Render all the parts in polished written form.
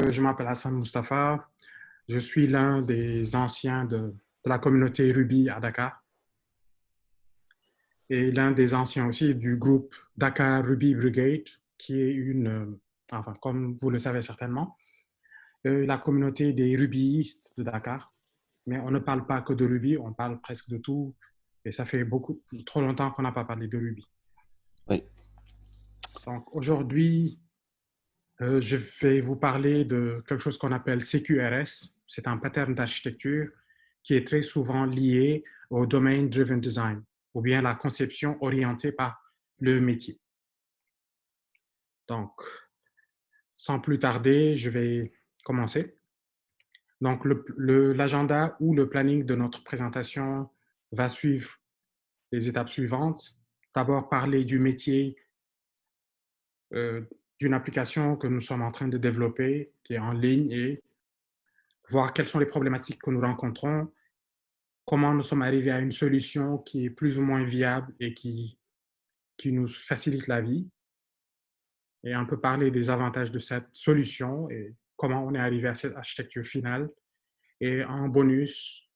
Je m'appelle Hassan Mustafa. Je suis l'un des anciens de la communauté Ruby à Dakar et l'un des anciens aussi du groupe Dakar Ruby Brigade, qui est enfin, comme vous le savez certainement, la communauté des rubyistes de Dakar. Mais on ne parle pas que de Ruby, on parle presque de tout. Et ça fait trop longtemps qu'on n'a pas parlé de Ruby. Oui, Donc aujourd'hui, je vais vous parler de quelque chose qu'on appelle CQRS. C'est un pattern d'architecture qui est très souvent lié au Domain Driven Design, ou bien la conception orientée par le métier. Donc, sans plus tarder, je vais commencer. Donc, l'agenda ou le planning de notre présentation va suivre les étapes suivantes. D'abord, parler du métier euh, d'une application que nous sommes en train de développer, qui est en ligne, et voir quelles sont les problématiques que nous rencontrons, comment nous sommes arrivés à une solution qui est plus ou moins viable et qui nous facilite la vie, et un peu parler des avantages de cette solution et comment on est arrivé à cette architecture finale, et en bonus,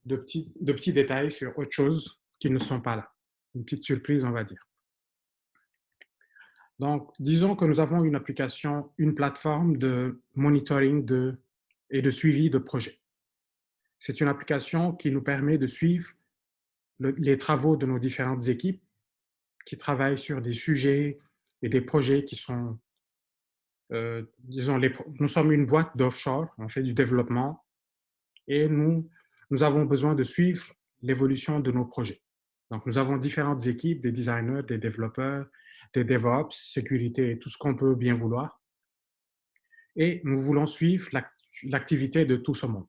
de petits détails sur autre chose qui ne sont pas là. Une petite surprise, on va dire. Donc, disons que nous avons une application, une plateforme de monitoring et de suivi de projets. C'est une application qui nous permet de suivre les travaux de nos différentes équipes qui travaillent sur des sujets et des projets qui sont, disons, nous sommes une boîte d'offshore, on fait du développement et nous avons besoin de suivre l'évolution de nos projets. Donc, nous avons différentes équipes, des designers, des développeurs, des DevOps, sécurité, tout ce qu'on peut bien vouloir. Et nous voulons suivre l'activité de tout ce monde.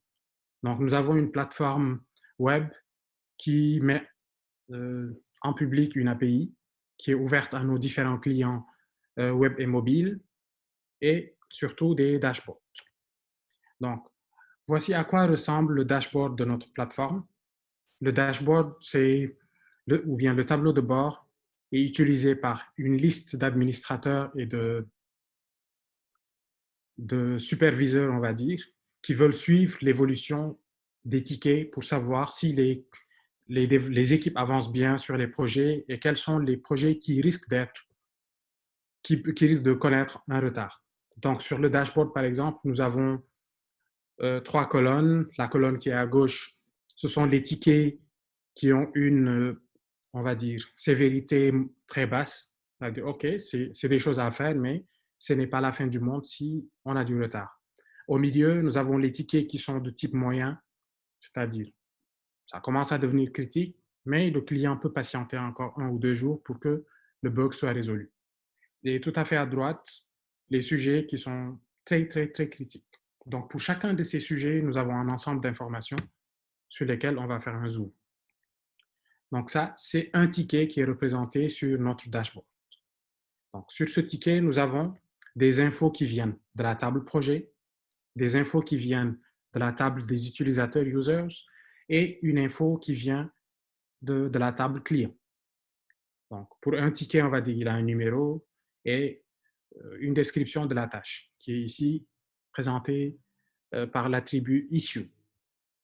Donc, nous avons une plateforme web qui met en public une API qui est ouverte à nos différents clients web et mobile et surtout des dashboards. Donc, voici à quoi ressemble le dashboard de notre plateforme. Le dashboard, ou bien le tableau de bord est utilisé par une liste d'administrateurs et de superviseurs, on va dire, qui veulent suivre l'évolution des tickets pour savoir si les équipes avancent bien sur les projets et quels sont les projets qui risquent risquent de connaître un retard. Donc, sur le dashboard, par exemple, nous avons trois colonnes. La colonne qui est à gauche, ce sont les tickets qui ont on va dire, sévérité très basse. C'est-à-dire, OK, c'est des choses à faire, mais ce n'est pas la fin du monde si on a du retard. Au milieu, nous avons les tickets qui sont de type moyen, c'est-à-dire, ça commence à devenir critique, mais le client peut patienter encore 1 ou 2 jours pour que le bug soit résolu. Et tout à fait à droite, les sujets qui sont très, très, très critiques. Donc, pour chacun de ces sujets, nous avons un ensemble d'informations sur lesquelles on va faire un zoom. Donc, ça, c'est un ticket qui est représenté sur notre dashboard. Donc, sur ce ticket, nous avons des infos qui viennent de la table projet, des infos qui viennent de la table des utilisateurs, users, et une info qui vient de la table client. Donc, pour un ticket, on va dire qu'il a un numéro et une description de la tâche, qui est ici présentée par l'attribut issue.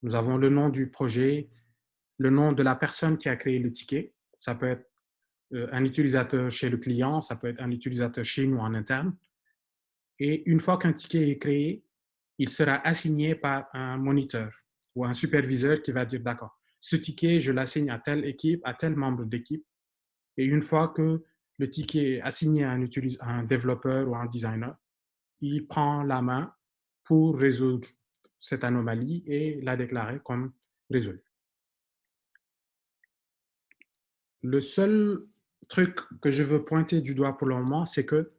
Nous avons le nom du projet, le nom de la personne qui a créé le ticket. Ça peut être un utilisateur chez le client, ça peut être un utilisateur chez nous en interne. Et une fois qu'un ticket est créé, il sera assigné par un moniteur ou un superviseur qui va dire, d'accord, ce ticket, je l'assigne à telle équipe, à tel membre d'équipe. Et une fois que le ticket est assigné à un développeur ou un designer, il prend la main pour résoudre cette anomalie et la déclarer comme résolue. Le seul truc que je veux pointer du doigt pour le moment, c'est que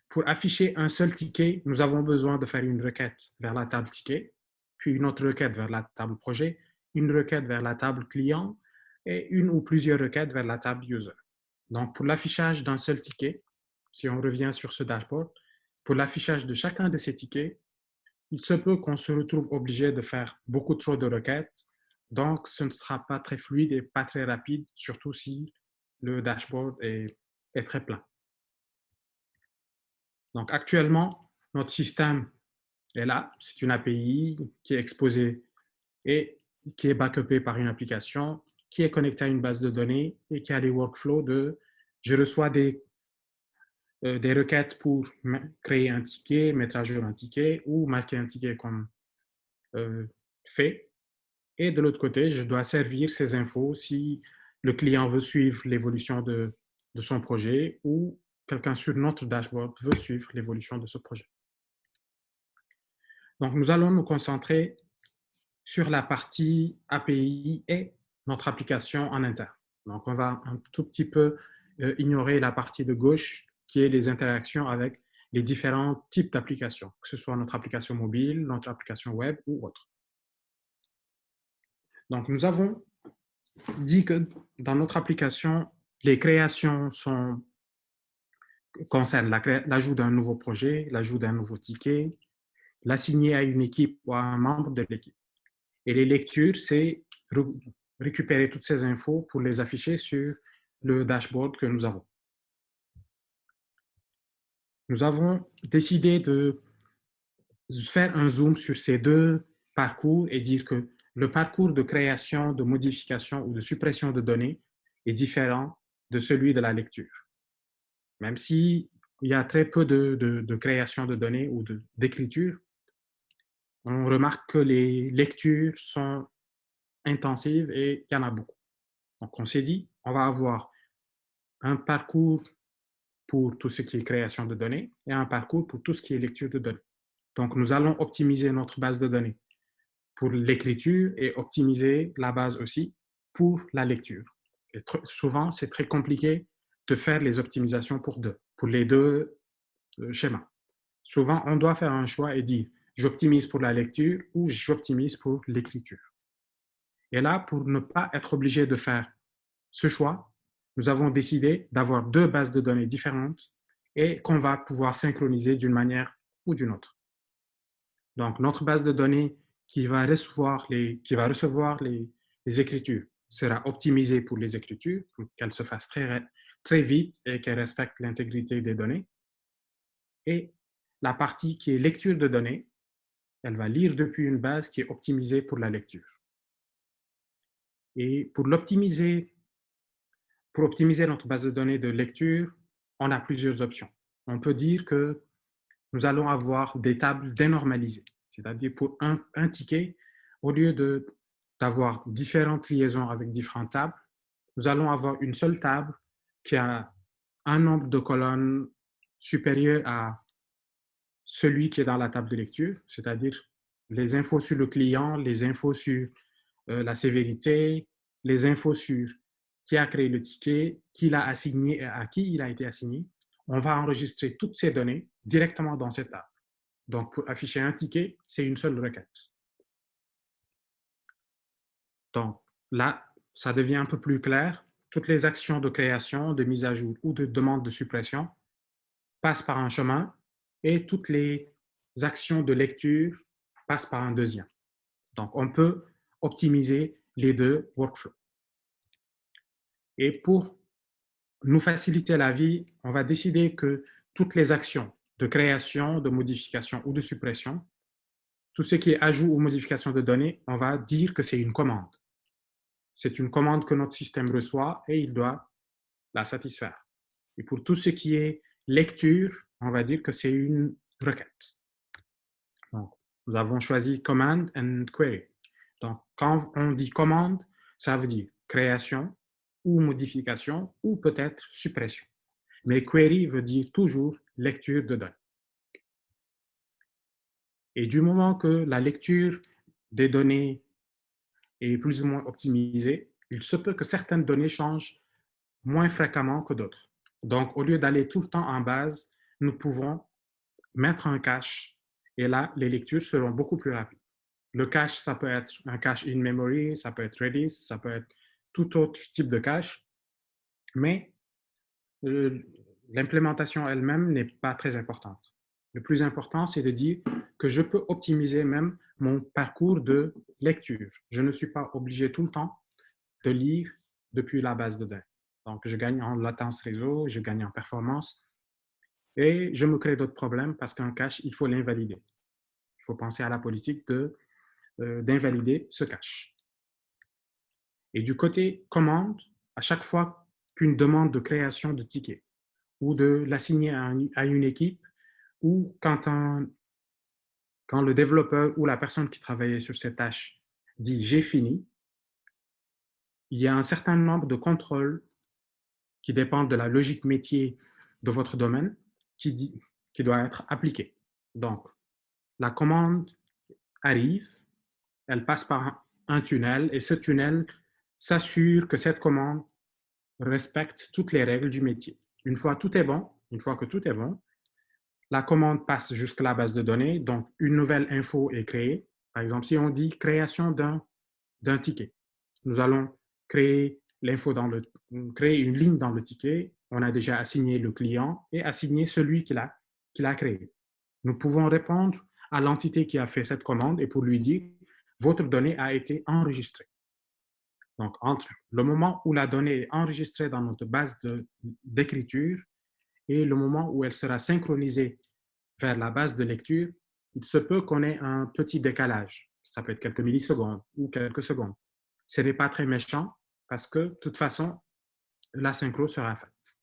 pour afficher un seul ticket, nous avons besoin de faire une requête vers la table ticket, puis une autre requête vers la table projet, une requête vers la table client et une ou plusieurs requêtes vers la table user. Donc, pour l'affichage d'un seul ticket, si on revient sur ce dashboard, pour l'affichage de chacun de ces tickets, il se peut qu'on se retrouve obligé de faire beaucoup trop de requêtes. Donc, ce ne sera pas très fluide et pas très rapide, surtout si le dashboard est très plein. Donc, actuellement, notre système Et là, c'est une API qui est exposée et qui est backupée par une application qui est connectée à une base de données et qui a les workflows de je reçois des requêtes pour créer un ticket, mettre à jour un ticket ou marquer un ticket comme fait. Et de l'autre côté, je dois servir ces infos si le client veut suivre l'évolution de son projet ou quelqu'un sur notre dashboard veut suivre l'évolution de ce projet. Donc, nous allons nous concentrer sur la partie API et notre application en interne. Donc, on va un tout petit peu ignorer la partie de gauche qui est les interactions avec les différents types d'applications, que ce soit notre application mobile, notre application web ou autre. Donc, nous avons dit que dans notre application, les créations concernent l'ajout d'un nouveau projet, l'ajout d'un nouveau ticket, l'assigner à une équipe ou à un membre de l'équipe. Et les lectures, c'est récupérer toutes ces infos pour les afficher sur le dashboard que nous avons. Nous avons décidé de faire un zoom sur ces deux parcours et dire que le parcours de création, de modification ou de suppression de données est différent de celui de la lecture. Même s'il y a très peu de création de données ou d'écriture, on remarque que les lectures sont intensives et il y en a beaucoup. Donc, on s'est dit, on va avoir un parcours pour tout ce qui est création de données et un parcours pour tout ce qui est lecture de données. Donc, nous allons optimiser notre base de données pour l'écriture et optimiser la base aussi pour la lecture. Et souvent, c'est très compliqué de faire les optimisations pour les deux schémas. Souvent, on doit faire un choix et dire j'optimise pour la lecture ou j'optimise pour l'écriture. Et là, pour ne pas être obligé de faire ce choix, nous avons décidé d'avoir deux bases de données différentes et qu'on va pouvoir synchroniser d'une manière ou d'une autre. Donc, notre base de données qui va recevoir les écritures sera optimisée pour les écritures, pour qu'elles se fassent très vite et qu'elles respectent l'intégrité des données. Et la partie qui est lecture de données, elle va lire depuis une base qui est optimisée pour la lecture. Et pour optimiser notre base de données de lecture, on a plusieurs options. On peut dire que nous allons avoir des tables dénormalisées, c'est-à-dire pour un ticket, au lieu d'avoir différentes liaisons avec différentes tables, nous allons avoir une seule table qui a un nombre de colonnes supérieur à celui qui est dans la table de lecture, c'est-à-dire les infos sur le client, les infos sur la sévérité, les infos sur qui a créé le ticket, qui l'a assigné et à qui il a été assigné. On va enregistrer toutes ces données directement dans cette table. Donc, pour afficher un ticket, c'est une seule requête. Donc, là, ça devient un peu plus clair. Toutes les actions de création, de mise à jour ou de demande de suppression passent par un chemin et toutes les actions de lecture passent par un deuxième. Donc, on peut optimiser les deux workflows. Et pour nous faciliter la vie, on va décider que toutes les actions de création, de modification ou de suppression, tout ce qui est ajout ou modification de données, on va dire que c'est une commande. C'est une commande que notre système reçoit et il doit la satisfaire. Et pour tout ce qui est lecture, on va dire que c'est une requête. Donc, nous avons choisi command and query. Donc, quand on dit commande, ça veut dire création ou modification ou peut-être suppression. Mais query veut dire toujours lecture de données. Et du moment que la lecture des données est plus ou moins optimisée, il se peut que certaines données changent moins fréquemment que d'autres. Donc, au lieu d'aller tout le temps en base, nous pouvons mettre un cache et là, les lectures seront beaucoup plus rapides. Le cache, ça peut être un cache in memory, ça peut être Redis, ça peut être tout autre type de cache, mais l'implémentation elle-même n'est pas très importante. Le plus important, c'est de dire que je peux optimiser même mon parcours de lecture. Je ne suis pas obligé tout le temps de lire depuis la base de données. Donc, je gagne en latence réseau, je gagne en performance et je me crée d'autres problèmes parce qu'un cache, il faut l'invalider. Il faut penser à la politique d'invalider ce cache. Et du côté commande, à chaque fois qu'une demande de création de ticket ou de l'assigner à une équipe, ou quand le développeur ou la personne qui travaillait sur cette tâche dit j'ai fini, il y a un certain nombre de contrôles qui dépendent de la logique métier de votre domaine qui doit être appliqué. Donc, la commande arrive, elle passe par un tunnel et ce tunnel s'assure que cette commande respecte toutes les règles du métier. Une fois que tout est bon, la commande passe jusqu'à la base de données, donc une nouvelle info est créée. Par exemple, si on dit création d'un ticket, nous allons créer créer une ligne dans le ticket. On a déjà assigné le client et assigné celui qui l'a créé. Nous pouvons répondre à l'entité qui a fait cette commande et pour lui dire votre donnée a été enregistrée. Donc, entre le moment où la donnée est enregistrée dans notre base d'écriture et le moment où elle sera synchronisée vers la base de lecture, il se peut qu'on ait un petit décalage. Ça peut être quelques millisecondes ou quelques secondes. Ce n'est pas très méchant parce que, de toute façon, la synchro sera faite.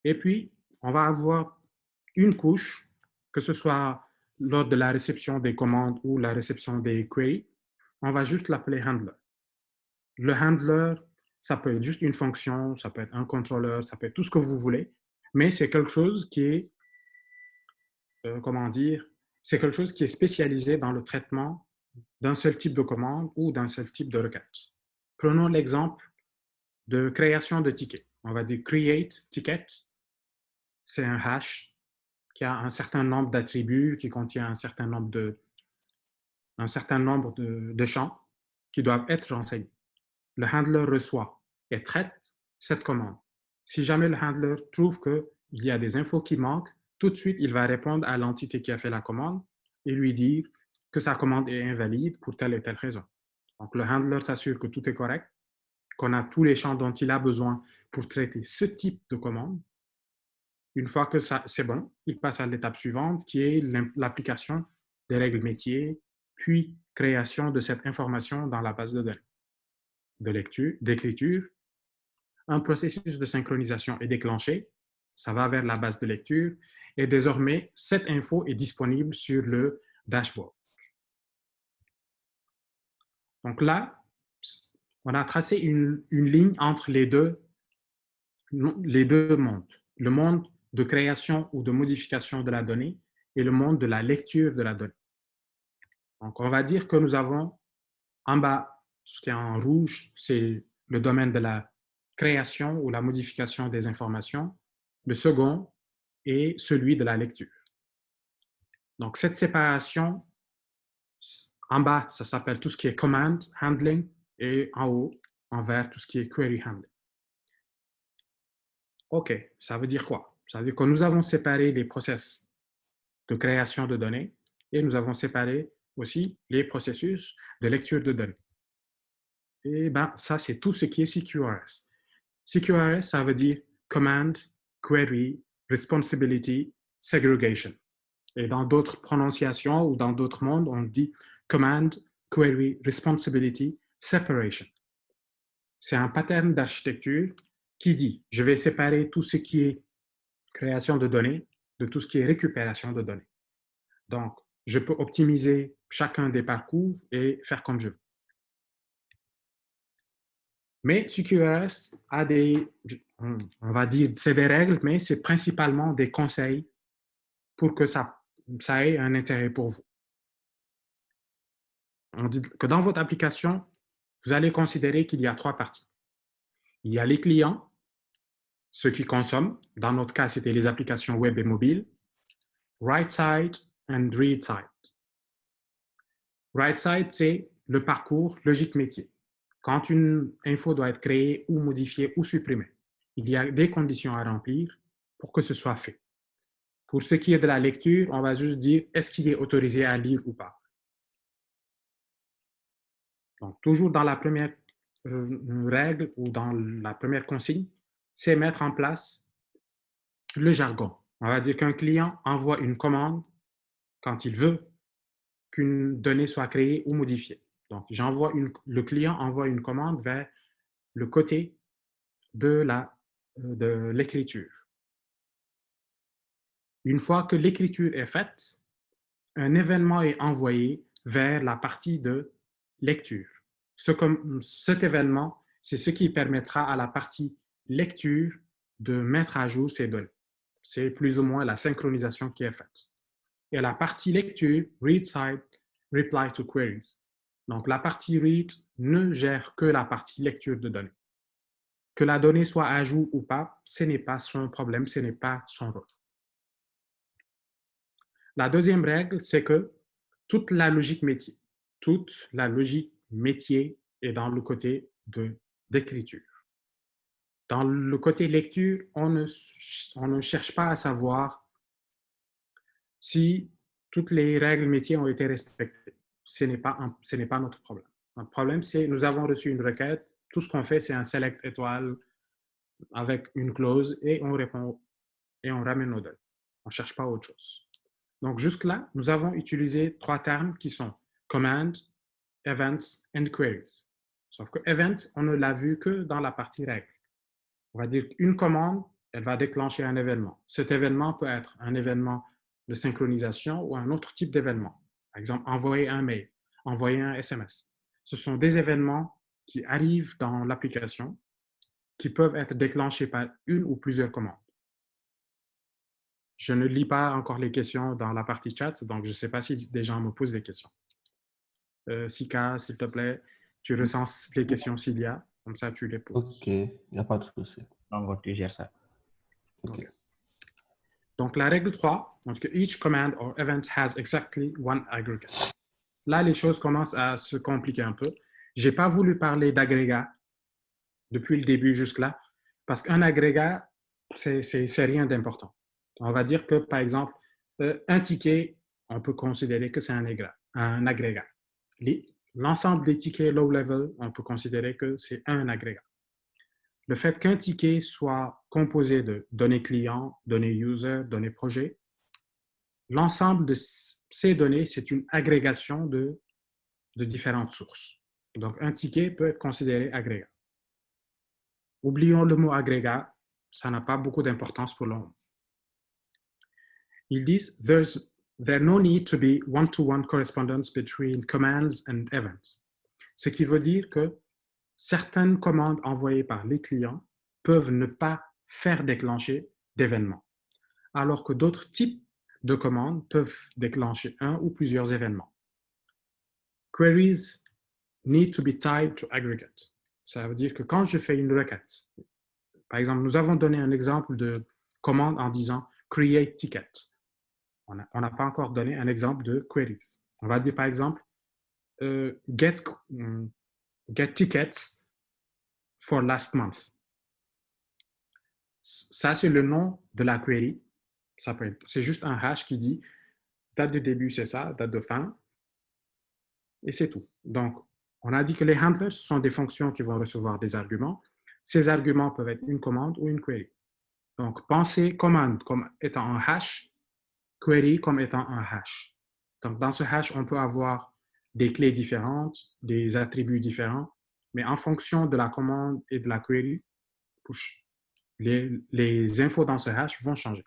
Et puis, on va avoir une couche, que ce soit lors de la réception des commandes ou la réception des queries, on va juste l'appeler handler. Le handler, ça peut être juste une fonction, ça peut être un contrôleur, ça peut être tout ce que vous voulez, mais c'est quelque chose qui est, comment dire, c'est quelque chose qui est spécialisé dans le traitement d'un seul type de commande ou d'un seul type de requête. Prenons l'exemple de création de tickets. On va dire create ticket, c'est un hash qui a un certain nombre d'attributs, qui contient un certain nombre de champs qui doivent être renseignés. Le handler reçoit et traite cette commande. Si jamais le handler trouve qu'il y a des infos qui manquent, tout de suite, il va répondre à l'entité qui a fait la commande et lui dire que sa commande est invalide pour telle et telle raison. Donc, le handler s'assure que tout est correct, qu'on a tous les champs dont il a besoin pour traiter ce type de commande. Une fois que c'est bon, il passe à l'étape suivante qui est l'application des règles métiers, puis création de cette information dans la base de données de lecture, d'écriture. Un processus de synchronisation est déclenché, ça va vers la base de lecture et désormais, cette info est disponible sur le dashboard. Donc là, on a tracé une ligne entre les deux mondes. Le monde de création ou de modification de la donnée et le monde de la lecture de la donnée. Donc, on va dire que nous avons en bas, tout ce qui est en rouge, c'est le domaine de la création ou la modification des informations. Le second est celui de la lecture. Donc, cette séparation, en bas, ça s'appelle tout ce qui est command handling et en haut, en vert, tout ce qui est query handling. OK, ça veut dire quoi? Ça veut dire que nous avons séparé les process de création de données et nous avons séparé aussi les processus de lecture de données. Et ben, ça, c'est tout ce qui est CQRS. CQRS, ça veut dire Command, Query, Responsibility, Segregation. Et dans d'autres prononciations ou dans d'autres mondes, on dit Command, Query, Responsibility, Separation. C'est un pattern d'architecture qui dit, je vais séparer tout ce qui est création de données de tout ce qui est récupération de données. Donc, je peux optimiser chacun des parcours et faire comme je veux. Mais CQRS a on va dire, c'est des règles, mais c'est principalement des conseils pour que ça ait un intérêt pour vous. On dit que dans votre application, vous allez considérer qu'il y a 3 parties. Il y a les clients, ceux qui consomment. Dans notre cas, c'était les applications web et mobiles. Right side and read side. Right side, c'est le parcours logique métier. Quand une info doit être créée ou modifiée ou supprimée, il y a des conditions à remplir pour que ce soit fait. Pour ce qui est de la lecture, on va juste dire est-ce qu'il est autorisé à lire ou pas. Donc, toujours dans la première règle ou dans la première consigne, c'est mettre en place le jargon. On va dire qu'un client envoie une commande quand il veut qu'une donnée soit créée ou modifiée. Donc, le client envoie une commande vers le côté de l'écriture. Une fois que l'écriture est faite, un événement est envoyé vers la partie de lecture. Cet événement, c'est ce qui permettra à la partie lecture de mettre à jour ces données. C'est plus ou moins la synchronisation qui est faite. Et la partie lecture, read side, reply to queries. Donc, la partie read ne gère que la partie lecture de données. Que la donnée soit à jour ou pas, ce n'est pas son problème, ce n'est pas son rôle. La deuxième règle, c'est que toute la logique métier est dans le côté d'écriture. Dans le côté lecture, on ne cherche pas à savoir si toutes les règles métiers ont été respectées. Ce n'est pas notre problème. Notre problème, c'est nous avons reçu une requête, tout ce qu'on fait, c'est un select étoile avec une clause et on répond et on ramène nos données. On ne cherche pas autre chose. Donc jusque-là, nous avons utilisé 3 termes qui sont command, events and queries. Sauf que event, on ne l'a vu que dans la partie règle. On va dire qu'une commande, elle va déclencher un événement. Cet événement peut être un événement de synchronisation ou un autre type d'événement. Par exemple, envoyer un mail, envoyer un SMS. Ce sont des événements qui arrivent dans l'application qui peuvent être déclenchés par une ou plusieurs commandes. Je ne lis pas encore les questions dans la partie chat, donc je ne sais pas si des gens me posent des questions. Sika, s'il te plaît, tu recenses les questions s'il y a, comme ça tu les poses. Ok, il n'y a pas de souci. Donc, tu gères ça. Ok. Donc, la règle 3, donc each command or event has exactly one aggregate. Là, les choses commencent à se compliquer un peu. Je n'ai pas voulu parler d'agrégat depuis le début jusque-là, parce qu'un agrégat, c'est rien d'important. On va dire que, par exemple, un ticket, on peut considérer que c'est un agrégat. L'ensemble des tickets low-level, on peut considérer que c'est un agrégat. Le fait qu'un ticket soit composé de données clients, données user, données projet, l'ensemble de ces données, c'est une agrégation de différentes sources. Donc, un ticket peut être considéré agrégat. Oublions le mot agrégat, ça n'a pas beaucoup d'importance pour l'homme. Ils disent, there no need to be one-to-one correspondence between commands and events. Ce qui veut dire que certaines commandes envoyées par les clients peuvent ne pas faire déclencher d'événements, alors que d'autres types de commandes peuvent déclencher un ou plusieurs événements. Queries need to be tied to aggregate. Ça veut dire que quand je fais une requête, par exemple, nous avons donné un exemple de commande en disant create ticket. On n'a pas encore donné un exemple de queries. On va dire par exemple get tickets for last month. Ça, c'est le nom de la query. C'est juste un hash qui dit date de début, c'est ça, date de fin, et c'est tout. Donc, on a dit que les handlers sont des fonctions qui vont recevoir des arguments. Ces arguments peuvent être une commande ou une query. Donc, pensez commande comme étant un hash, query comme étant un hash. Donc, dans ce hash, on peut avoir des clés différentes, des attributs différents, mais en fonction de la commande et de la query, les infos dans ce hash vont changer.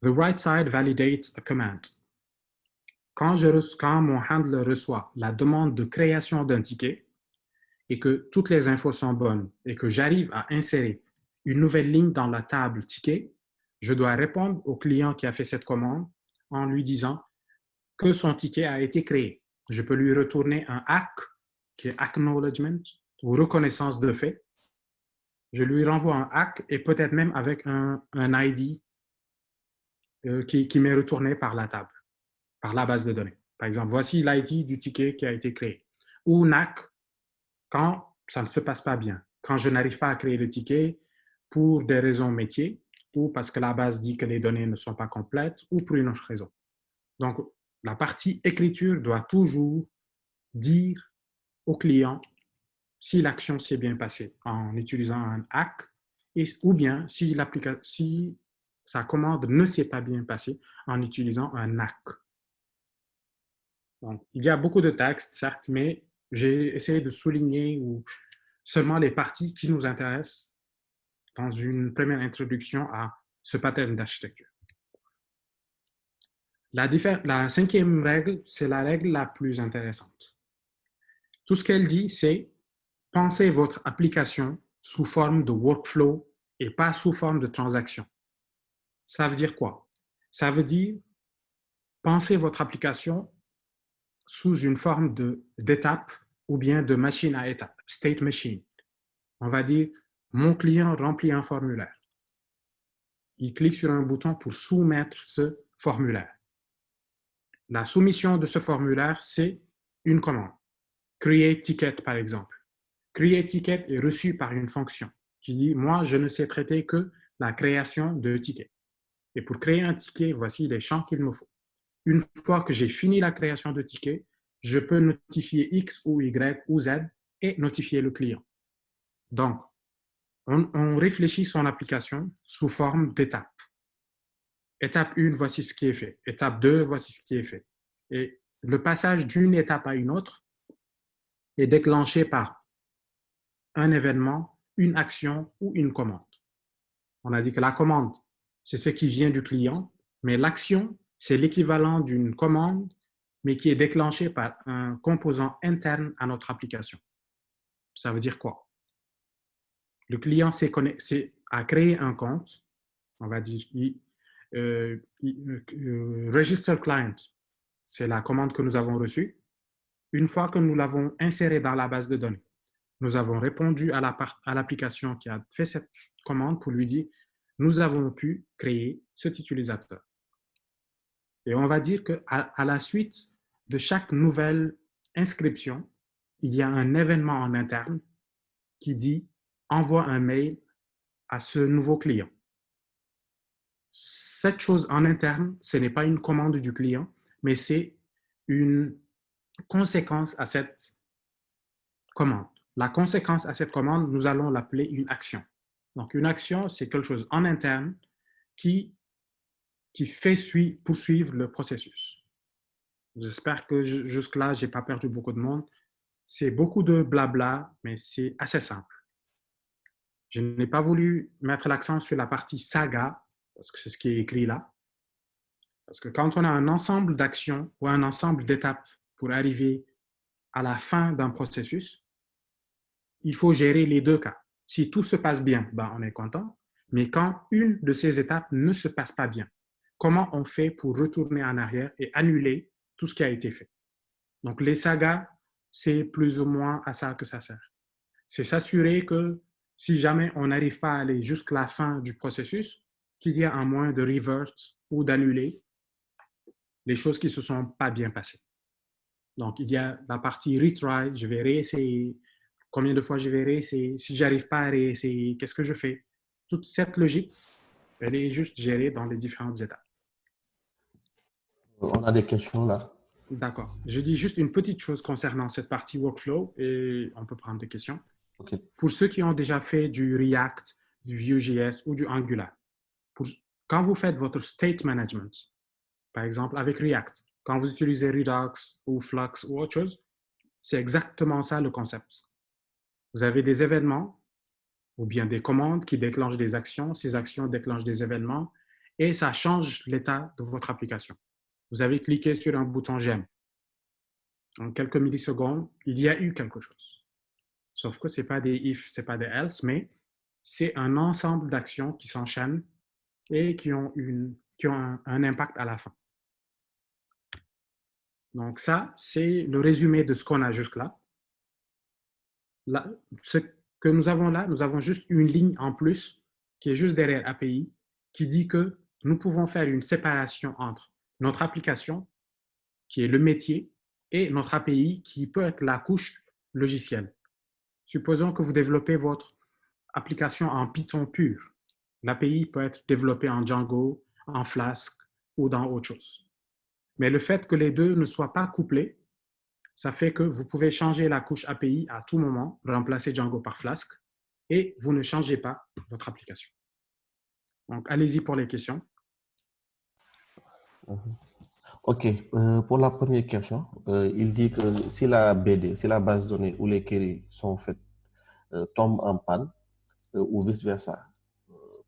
The write side validates a command. Quand mon handler reçoit la demande de création d'un ticket et que toutes les infos sont bonnes et que j'arrive à insérer une nouvelle ligne dans la table ticket, je dois répondre au client qui a fait cette commande en lui disant que son ticket a été créé. Je peux lui retourner un ACK, qui est acknowledgement, ou reconnaissance de fait. Je lui renvoie un ACK et peut-être même avec un ID qui m'est retourné par la table, par la base de données. Par exemple, voici l'ID du ticket qui a été créé. Ou NAC, quand ça ne se passe pas bien, quand je n'arrive pas à créer le ticket pour des raisons métiers, ou parce que la base dit que les données ne sont pas complètes, ou pour une autre raison. Donc, la partie écriture doit toujours dire au client si l'action s'est bien passée en utilisant un hack, ou bien si sa commande ne s'est pas bien passée en utilisant un NAC. Donc, il y a beaucoup de textes, certes, mais j'ai essayé de souligner seulement les parties qui nous intéressent dans une première introduction à ce pattern d'architecture. La cinquième règle, c'est la règle la plus intéressante. Tout ce qu'elle dit, c'est pensez votre application sous forme de workflow et pas sous forme de transaction. Ça veut dire quoi? Ça veut dire pensez votre application sous une forme d'étape ou bien de machine à étape, state machine. On va dire, mon client remplit un formulaire. Il clique sur un bouton pour soumettre ce formulaire. La soumission de ce formulaire, c'est une commande. Create ticket, par exemple. Create ticket est reçu par une fonction qui dit, moi, je ne sais traiter que la création de tickets. Et pour créer un ticket, voici les champs qu'il me faut. Une fois que j'ai fini la création de ticket, je peux notifier X ou Y ou Z et notifier le client. Donc, on réfléchit son application sous forme d'étapes. Étape 1, voici ce qui est fait. Étape 2, voici ce qui est fait. Et le passage d'une étape à une autre est déclenché par un événement, une action ou une commande. On a dit que la commande, c'est ce qui vient du client, mais l'action, c'est l'équivalent d'une commande, mais qui est déclenchée par un composant interne à notre application. Ça veut dire quoi? Le client a créé un compte, on va dire, register client, c'est la commande que nous avons reçue. Une fois que nous l'avons insérée dans la base de données, nous avons répondu à l'application qui a fait cette commande pour lui dire, nous avons pu créer cet utilisateur. Et on va dire qu'à la suite de chaque nouvelle inscription, il y a un événement en interne qui dit, envoie un mail à ce nouveau client. Cette chose en interne, ce n'est pas une commande du client, mais c'est une conséquence à cette commande. La conséquence à cette commande, nous allons l'appeler une action. Donc, une action, c'est quelque chose en interne qui fait poursuivre le processus. J'espère que jusque-là, je n'ai pas perdu beaucoup de monde. C'est beaucoup de blabla, mais c'est assez simple. Je n'ai pas voulu mettre l'accent sur la partie saga, parce que c'est ce qui est écrit là. Parce que quand on a un ensemble d'actions ou un ensemble d'étapes pour arriver à la fin d'un processus, il faut gérer les deux cas. Si tout se passe bien, ben on est content. Mais quand une de ces étapes ne se passe pas bien, comment on fait pour retourner en arrière et annuler tout ce qui a été fait? Donc, les sagas, c'est plus ou moins à ça que ça sert. C'est s'assurer que si jamais on n'arrive pas à aller jusqu'à la fin du processus, qu'il y a un moyen de revert ou d'annuler les choses qui ne se sont pas bien passées. Donc, il y a la partie retry, je vais réessayer. Combien de fois je vais réessayer? Si je n'arrive pas à réessayer, qu'est-ce que je fais? Toute cette logique, elle est juste gérée dans les différentes étapes. On a des questions là. D'accord. Je dis juste une petite chose concernant cette partie workflow et on peut prendre des questions. OK. Pour ceux qui ont déjà fait du React, du Vue.js ou du Angular, quand vous faites votre state management, par exemple avec React, quand vous utilisez Redux ou Flux ou autre chose, c'est exactement ça le concept. Vous avez des événements ou bien des commandes qui déclenchent des actions. Ces actions déclenchent des événements et ça change l'état de votre application. Vous avez cliqué sur un bouton j'aime. En quelques millisecondes, il y a eu quelque chose. Sauf que ce n'est pas des if, ce n'est pas des else, mais c'est un ensemble d'actions qui s'enchaînent et qui ont un impact à la fin. Donc ça, c'est le résumé de ce qu'on a jusque-là. Ce que nous avons là, nous avons juste une ligne en plus qui est juste derrière API qui dit que nous pouvons faire une séparation entre notre application, qui est le métier, et notre API, qui peut être la couche logicielle. Supposons que vous développez votre application en Python pur. L'API peut être développée en Django, en Flask ou dans autre chose. Mais le fait que les deux ne soient pas couplés, ça fait que vous pouvez changer la couche API à tout moment, remplacer Django par Flask, et vous ne changez pas votre application. Donc, allez-y pour les questions. OK. Pour la première question, il dit que si la BD, si la base de données où les queries sont faites tombe en panne ou vice-versa,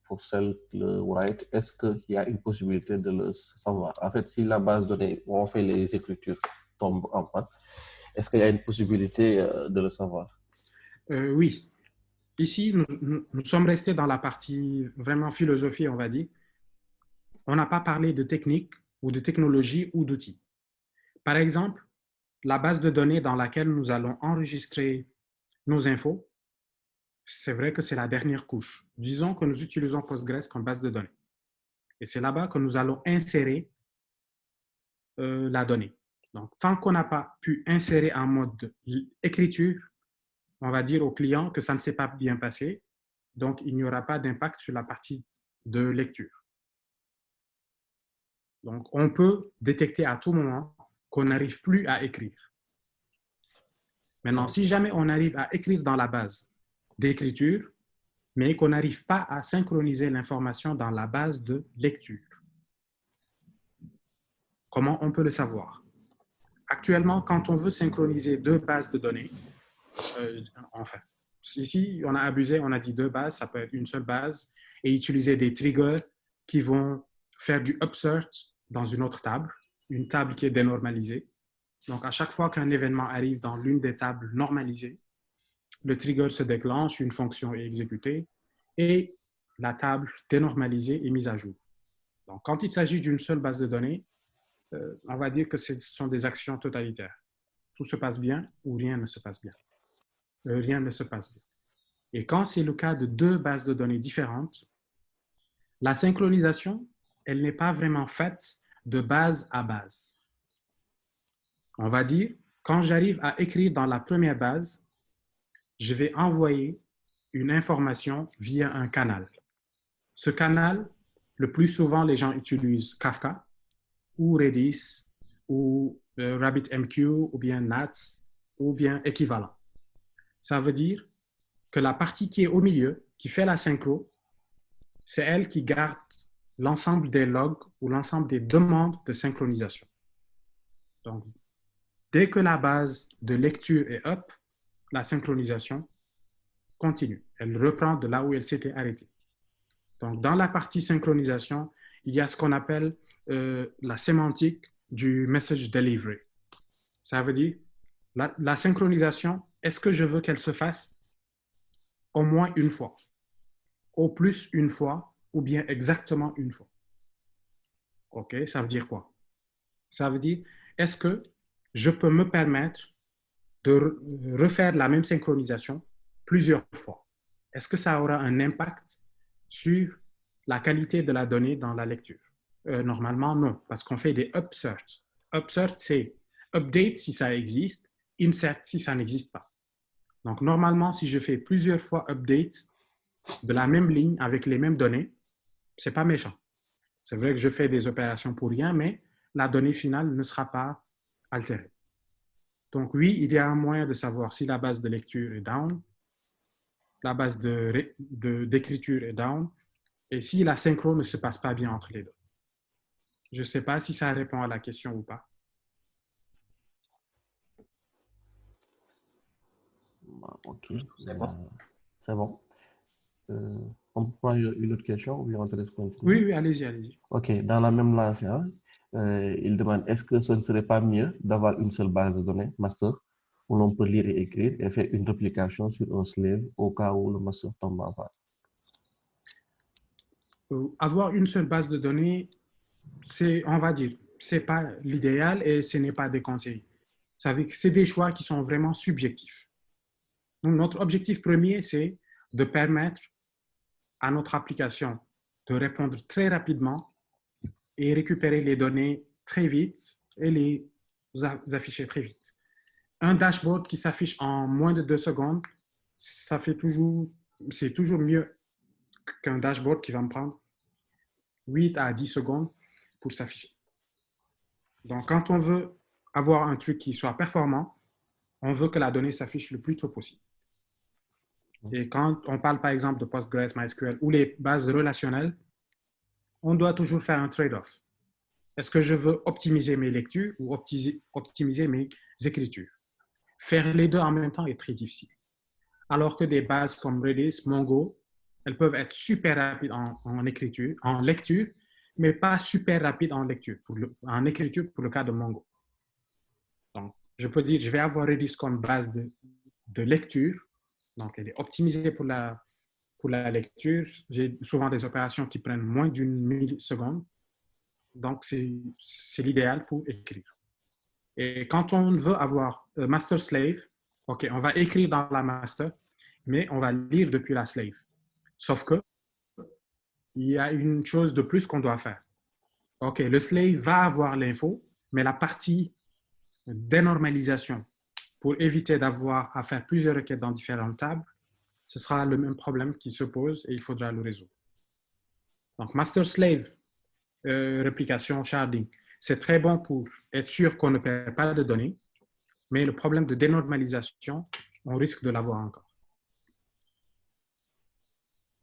pour celle le write, est-ce qu'il y a une possibilité de le savoir? En fait, si la base de données où on fait les écritures tombe en panne, est-ce qu'il y a une possibilité de le savoir? Oui. Ici, nous sommes restés dans la partie vraiment philosophie, on va dire. On n'a pas parlé de technique ou de technologie ou d'outils. Par exemple, la base de données dans laquelle nous allons enregistrer nos infos, c'est vrai que c'est la dernière couche. Disons que nous utilisons Postgres comme base de données. Et c'est là-bas que nous allons insérer la donnée. Donc, tant qu'on n'a pas pu insérer en mode écriture, on va dire au client que ça ne s'est pas bien passé. Donc, il n'y aura pas d'impact sur la partie de lecture. Donc, on peut détecter à tout moment qu'on n'arrive plus à écrire. Maintenant, si jamais on arrive à écrire dans la base d'écriture, mais qu'on n'arrive pas à synchroniser l'information dans la base de lecture, comment on peut le savoir? Actuellement, quand on veut synchroniser deux bases de données, enfin, ici, on a abusé, on a dit deux bases, ça peut être une seule base, et utiliser des triggers qui vont faire du upsert dans une autre table, une table qui est dénormalisée. Donc, à chaque fois qu'un événement arrive dans l'une des tables normalisées, le trigger se déclenche, une fonction est exécutée, et la table dénormalisée est mise à jour. Donc, quand il s'agit d'une seule base de données, on va dire que ce sont des actions totalitaires. Tout se passe bien ou rien ne se passe bien. Rien ne se passe bien. Et quand c'est le cas de deux bases de données différentes, la synchronisation, elle n'est pas vraiment faite de base à base. On va dire, quand j'arrive à écrire dans la première base, je vais envoyer une information via un canal. Ce canal, le plus souvent, les gens utilisent Kafka ou Redis ou RabbitMQ ou bien NATS ou bien équivalent. Ça veut dire que la partie qui est au milieu, qui fait la synchro, c'est elle qui garde l'ensemble des logs ou l'ensemble des demandes de synchronisation. Donc, dès que la base de lecture est up, la synchronisation continue. Elle reprend de là où elle s'était arrêtée. Donc, dans la partie synchronisation, il y a ce qu'on appelle la sémantique du message delivery. Ça veut dire la synchronisation, est-ce que je veux qu'elle se fasse au moins une fois, au plus une fois, ou bien exactement une fois? OK, ça veut dire quoi? Ça veut dire, est-ce que je peux me permettre de refaire la même synchronisation plusieurs fois? Est-ce que ça aura un impact sur la qualité de la donnée dans la lecture? Normalement, non, parce qu'on fait des upserts. Upsert, c'est update si ça existe, insert si ça n'existe pas. Donc, normalement, si je fais plusieurs fois update de la même ligne avec les mêmes données, ce n'est pas méchant. C'est vrai que je fais des opérations pour rien, mais la donnée finale ne sera pas altérée. Donc oui, il y a un moyen de savoir si la base de lecture est down, la base d'écriture est down, et si la synchro ne se passe pas bien entre les deux. Je ne sais pas si ça répond à la question ou pas. OK. C'est bon. C'est bon. On prend une autre question ou bien on te laisse continuer? Oui, oui, allez-y, allez-y. OK. Dans la même lancée, il demande est-ce que ce ne serait pas mieux d'avoir une seule base de données, master, où l'on peut lire et écrire et faire une réplication sur un slave au cas où le master tombe en panne? Avoir une seule base de données, c'est, on va dire, ce n'est pas l'idéal et ce n'est pas déconseillé. C'est des choix qui sont vraiment subjectifs. Donc, notre objectif premier, c'est de permettre à notre application de répondre très rapidement et récupérer les données très vite et les afficher très vite. Un dashboard qui s'affiche en moins de 2 secondes, c'est toujours mieux qu'un dashboard qui va me prendre 8 à 10 secondes pour s'afficher. Donc, quand on veut avoir un truc qui soit performant, on veut que la donnée s'affiche le plus tôt possible. Et quand on parle par exemple de PostgreSQL ou les bases relationnelles, on doit toujours faire un trade-off. Est-ce que je veux optimiser mes lectures ou optimiser mes écritures? Faire les deux en même temps est très difficile. Alors que des bases comme Redis, Mongo, elles peuvent être super rapides en écriture, en lecture, mais pas super rapides en lecture, en écriture pour le cas de Mongo. Donc, je peux dire, je vais avoir Redis comme base de lecture, donc elle est optimisée pour la lecture. J'ai souvent des opérations qui prennent moins d'une milliseconde, donc c'est l'idéal pour écrire. Et quand on veut avoir master-slave, OK, on va écrire dans la master, mais on va lire depuis la slave. Sauf que il y a une chose de plus qu'on doit faire. OK, le slave va avoir l'info, mais la partie dénormalisation, pour éviter d'avoir à faire plusieurs requêtes dans différentes tables, ce sera le même problème qui se pose et il faudra le résoudre. Donc, master-slave, réplication, sharding, c'est très bon pour être sûr qu'on ne perd pas de données, mais le problème de dénormalisation, on risque de l'avoir encore.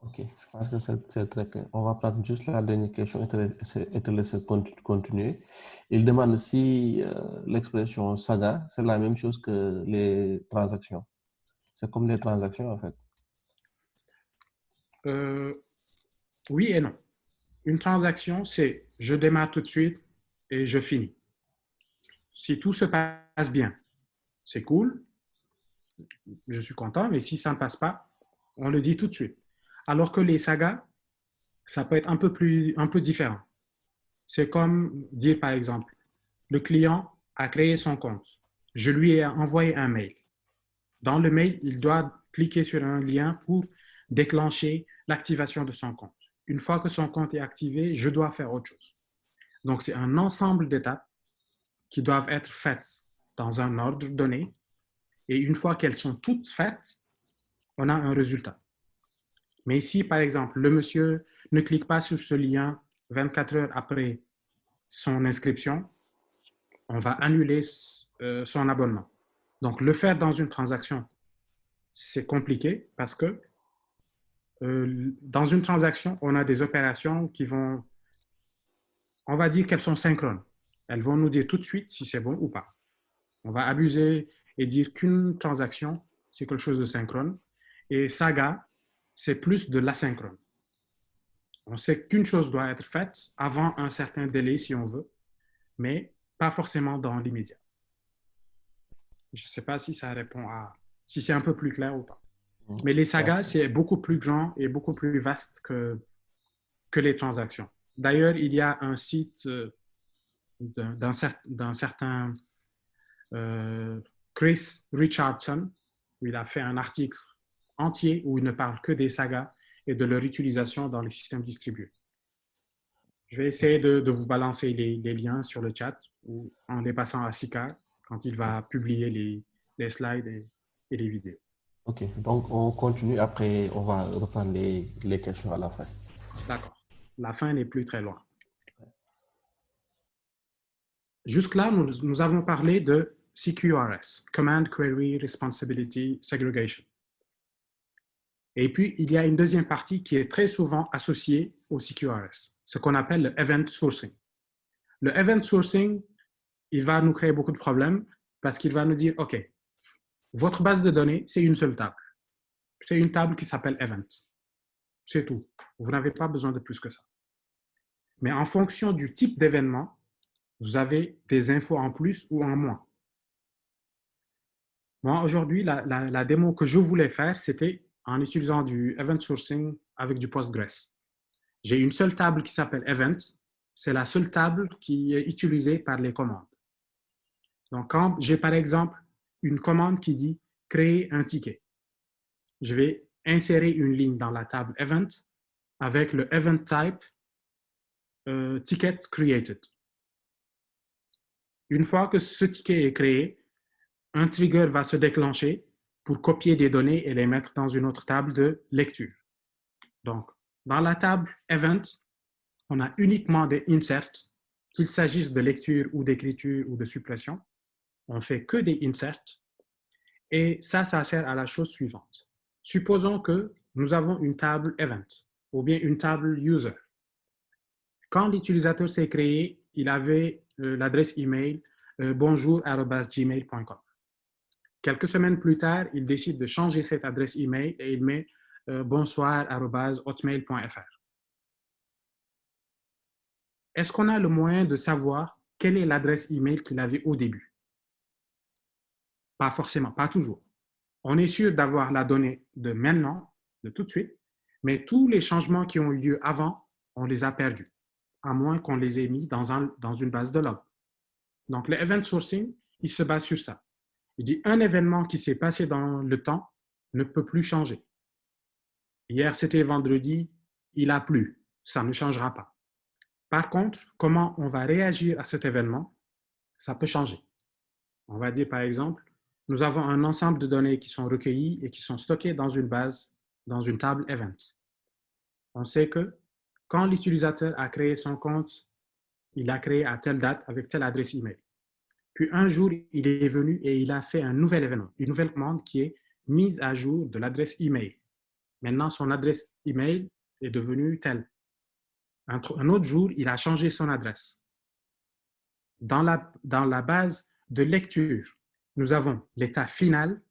Ok, je pense que c'est très clair. On va prendre juste la dernière question et te laisser continuer. Il demande si l'expression saga, c'est la même chose que les transactions. C'est comme les transactions en fait. Oui et non. Une transaction, c'est je démarre tout de suite et je finis. Si tout se passe bien, c'est cool, je suis content, mais si ça ne passe pas, on le dit tout de suite. Alors que les sagas, ça peut être un peu différent. C'est comme dire, par exemple, le client a créé son compte. Je lui ai envoyé un mail. Dans le mail, il doit cliquer sur un lien pour déclencher l'activation de son compte. Une fois que son compte est activé, je dois faire autre chose. Donc, c'est un ensemble d'étapes qui doivent être faites dans un ordre donné. Et une fois qu'elles sont toutes faites, on a un résultat. Mais si, par exemple, le monsieur ne clique pas sur ce lien 24 heures après son inscription, on va annuler son abonnement. Donc, le faire dans une transaction, c'est compliqué parce que dans une transaction, on a des opérations qui vont, on va dire qu'elles sont synchrones. Elles vont nous dire tout de suite si c'est bon ou pas. On va abuser et dire qu'une transaction, c'est quelque chose de synchrone. Et saga, c'est plus de l'asynchrone. On sait qu'une chose doit être faite avant un certain délai, si on veut, mais pas forcément dans l'immédiat. Je ne sais pas si ça répond à... si c'est un peu plus clair ou pas. Mais les sagas, c'est beaucoup plus grand et beaucoup plus vaste que les transactions. D'ailleurs, il y a un site d'un certain Chris Richardson, où il a fait un article entier où il ne parle que des sagas et de leur utilisation dans les systèmes distribués. Je vais essayer de vous balancer les liens sur le chat ou en les passant à Sika quand il va publier les slides et les vidéos. Ok, donc on continue. Après, on va reprendre les questions à la fin. D'accord. La fin n'est plus très loin. Jusque-là, nous avons parlé de CQRS, Command Query Responsibility Segregation. Et puis, il y a une deuxième partie qui est très souvent associée au CQRS, ce qu'on appelle le Event Sourcing. Le Event Sourcing, il va nous créer beaucoup de problèmes parce qu'il va nous dire, OK, votre base de données, c'est une seule table. C'est une table qui s'appelle Event. C'est tout. Vous n'avez pas besoin de plus que ça. Mais en fonction du type d'événement, vous avez des infos en plus ou en moins. Moi, aujourd'hui, la démo que je voulais faire, c'était en utilisant du Event Sourcing avec du Postgres. J'ai une seule table qui s'appelle Event. C'est la seule table qui est utilisée par les commandes. Donc, quand j'ai par exemple une commande qui dit créer un ticket, je vais insérer une ligne dans la table Event avec le Event Type Ticket Created. Une fois que ce ticket est créé, un trigger va se déclencher pour copier des données et les mettre dans une autre table de lecture. Donc, dans la table Event, on a uniquement des inserts, qu'il s'agisse de lecture ou d'écriture ou de suppression. On ne fait que des inserts. Et ça sert à la chose suivante. Supposons que nous avons une table Event ou bien une table User. Quand l'utilisateur s'est créé, il avait l'adresse email bonjour@gmail.com. Quelques semaines plus tard, il décide de changer cette adresse email et il met bonsoir@hotmail.fr. Est-ce qu'on a le moyen de savoir quelle est l'adresse email qu'il avait au début? Pas forcément, pas toujours. On est sûr d'avoir la donnée de maintenant, de tout de suite, mais tous les changements qui ont eu lieu avant, on les a perdus, à moins qu'on les ait mis dans une base de log. Donc, le event sourcing, il se base sur ça. Il dit un événement qui s'est passé dans le temps ne peut plus changer. Hier, c'était vendredi, il a plu, ça ne changera pas. Par contre, comment on va réagir à cet événement, ça peut changer. On va dire par exemple, nous avons un ensemble de données qui sont recueillies et qui sont stockées dans une base, dans une table event. On sait que quand l'utilisateur a créé son compte, il l'a créé à telle date avec telle adresse email. Puis un jour, il est venu et il a fait un nouvel événement, une nouvelle commande qui est mise à jour de l'adresse email. Maintenant, son adresse email est devenue telle. Un autre jour, il a changé son adresse. Dans la base de lecture, nous avons l'état final